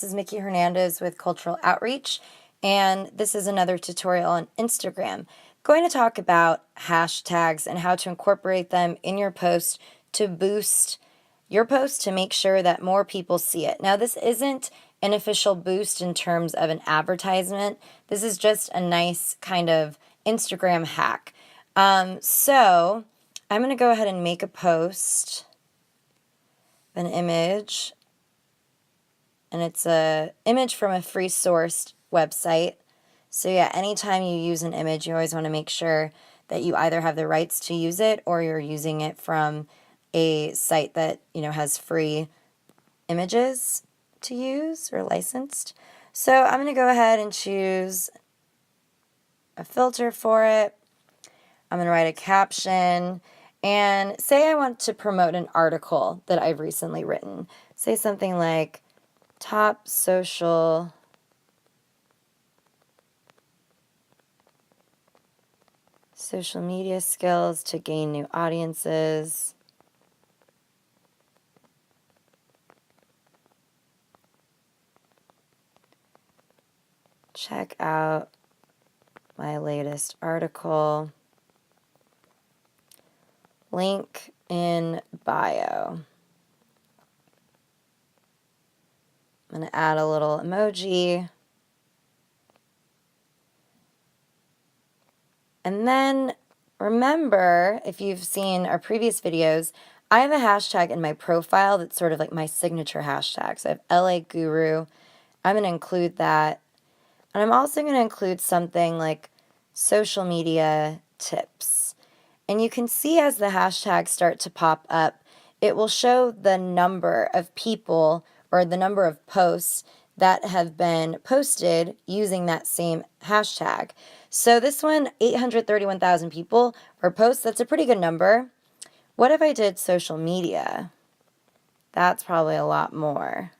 This is Mickey Hernandez with Cultural Outreach, and this is another tutorial on Instagram. I'm going to talk about hashtags and how to incorporate them in your post to boost your post to make sure that more people see it. Now, this isn't an official boost in terms of an advertisement. This is just a nice kind of Instagram hack. So I'm going to go ahead and make a post, an image, and it's an image from a free sourced website. So yeah, anytime you use an image, you always want to make sure that you either have the rights to use it or you're using it from a site that, has free images to use or licensed. So I'm going to go ahead and choose a filter for it. I'm going to write a caption and say I want to promote an article that I've recently written. Say something like, top social media skills to gain new audiences. Check out my latest article. Link in bio. I'm going to add a little emoji. And then remember, if you've seen our previous videos, I have a hashtag in my profile that's sort of like my signature hashtag. So I have LA Guru. I'm going to include that. And I'm also going to include something like social media tips. And you can see as the hashtags start to pop up, it will show the number of people or the number of posts that have been posted using that same hashtag. So this one, 831,000 people or posts, that's a pretty good number. What if I did social media? That's probably a lot more.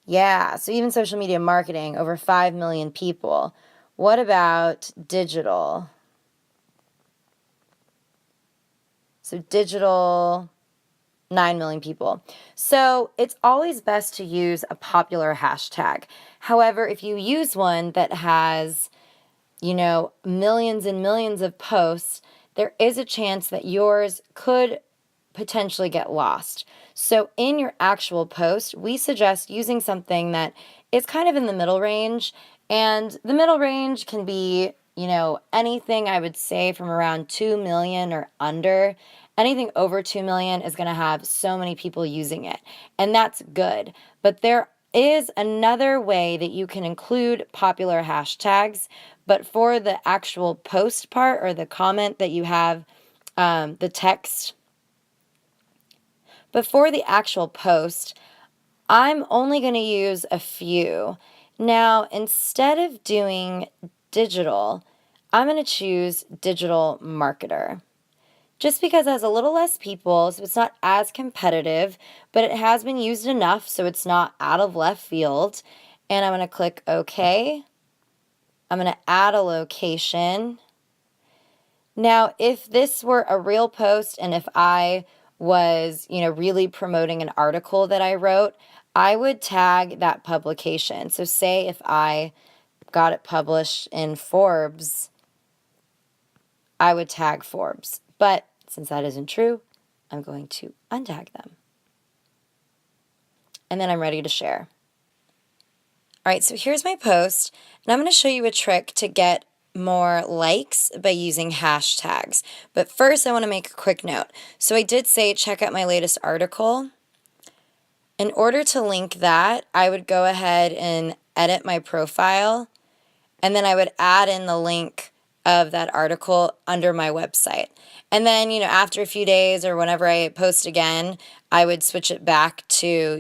Yeah, so even social media marketing, over 5 million people. What about digital? So digital, 9 million people. So it's always best to use a popular hashtag. However, if you use one that has, millions and millions of posts, there is a chance that yours could potentially get lost. So in your actual post, we suggest using something that is kind of in the middle range. And the middle range can be, anything I would say from around 2 million or under. Anything over 2 million is going to have so many people using it. And that's good. But there is another way that you can include popular hashtags. But for the actual post part or the comment that you have, the text, before the actual post, I'm only going to use a few. Now, instead of doing digital, I'm going to choose digital marketer. Just because it has a little less people, so it's not as competitive, but it has been used enough so it's not out of left field. And I'm going to click OK. I'm going to add a location. Now, if this were a real post and if I was, really promoting an article that I wrote, I would tag that publication. So say if I got it published in Forbes, I would tag Forbes. But since that isn't true, I'm going to untag them. And then I'm ready to share. All right, so here's my post, and I'm going to show you a trick to get more likes by using hashtags. But first, I want to make a quick note. So I did say check out my latest article. In order to link that, I would go ahead and edit my profile, and then I would add in the link of that article under my website. And then, after a few days or whenever I post again, I would switch it back to,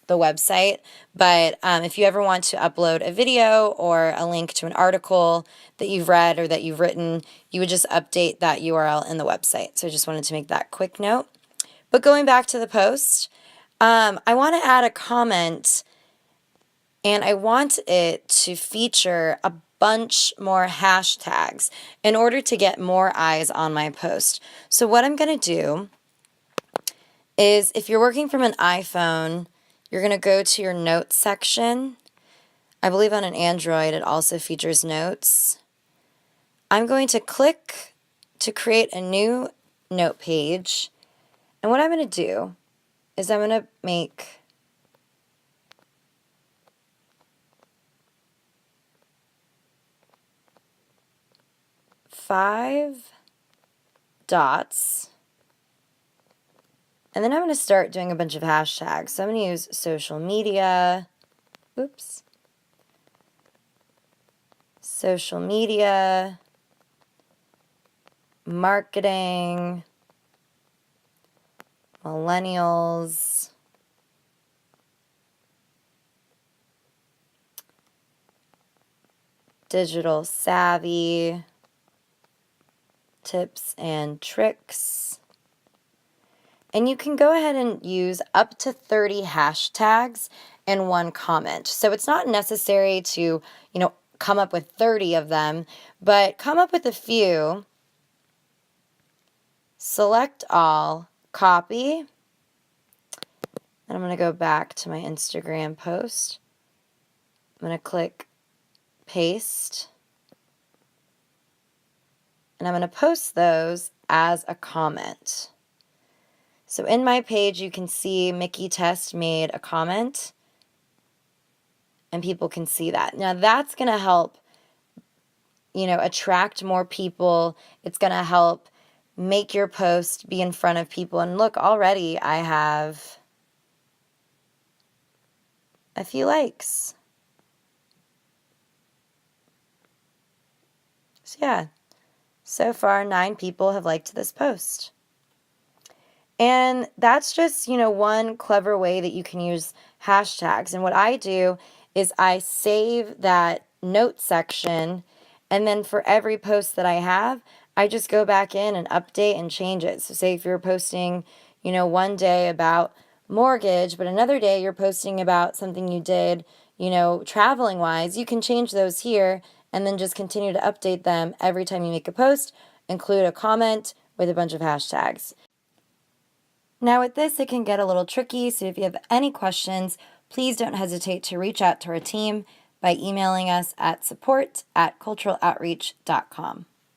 the website. But if you ever want to upload a video or a link to an article that you've read or that you've written, you would just update that URL in the website. So I just wanted to make that quick note. But going back to the post, I want to add a comment, and I want it to feature a bunch more hashtags in order to get more eyes on my post. So what I'm going to do is, if you're working from an iPhone, You're going to go to your notes section. I believe on an Android it also features notes. I'm going to click to create a new note page. And what I'm going to do is I'm going to make five dots. And then I'm going to start doing a bunch of hashtags. So I'm going to use social media. Oops. Social media. Marketing. Millennials. Digital savvy. Tips and tricks. And you can go ahead and use up to 30 hashtags in one comment. So it's not necessary to, come up with 30 of them, but come up with a few. Select all, copy. And I'm going to go back to my Instagram post. I'm going to click paste. And I'm going to post those as a comment. So in my page, you can see Mickey Test made a comment, and people can see that. Now that's going to help, attract more people. It's going to help make your post be in front of people. And look, already I have a few likes. So yeah, so far 9 people have liked this post. And that's just, one clever way that you can use hashtags. And what I do is I save that note section, and then for every post that I have, I just go back in and update and change it. So say if you're posting, one day about mortgage, but another day you're posting about something you did, traveling wise, you can change those here and then just continue to update them every time you make a post, include a comment with a bunch of hashtags. Now with this, it can get a little tricky, so if you have any questions, please don't hesitate to reach out to our team by emailing us at support@culturaloutreach.com.